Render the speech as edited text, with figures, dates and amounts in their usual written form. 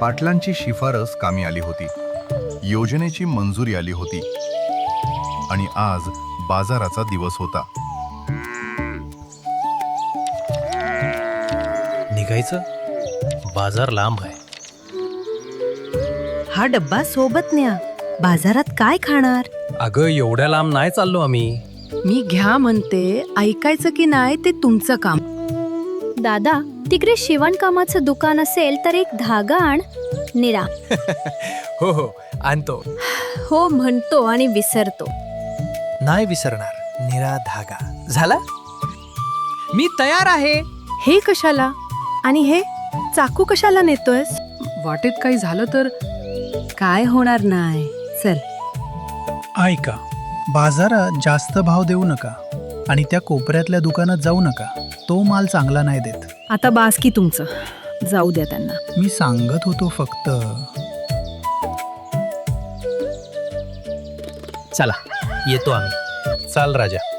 पाटलांची शिफारस कामी आली होती. योजनेची मंजुरी आली होती आणि आज बाजाराचा दिवस होता. निघायचं? बाजार लांब आहे. हा डब्बा सोबत न्या. बाजारात काय खाणार? अगं एवढ्या लांब नाही चाललो आम्ही. मी घ्या म्हणते, ऐकायचं की नाही ते तुमचं काम. दादा, तिकडे शिवणकामाचं दुकान असेल तर एक धागा आण. निरा. हो हो आणतो. हो म्हणतो आणि विसरतो. नाही विसरणार. निरा धागा झाला. मी तयार आहे. हे कशाला? आणि हे चाकू कशाला नेतोयस? वाटेत काही झालं तर काय होणार नाही. चल. ऐका, बाजारात जास्त भाव देऊ नका आणि त्या कोपऱ्यातल्या दुकानात जाऊ नका. तो माल चांगला नाही देत. आता बास की तुमचं. जाऊ द्या त्यांना. मी सांगत होतो फक्त. चला येतो आम्ही. चाल राजा.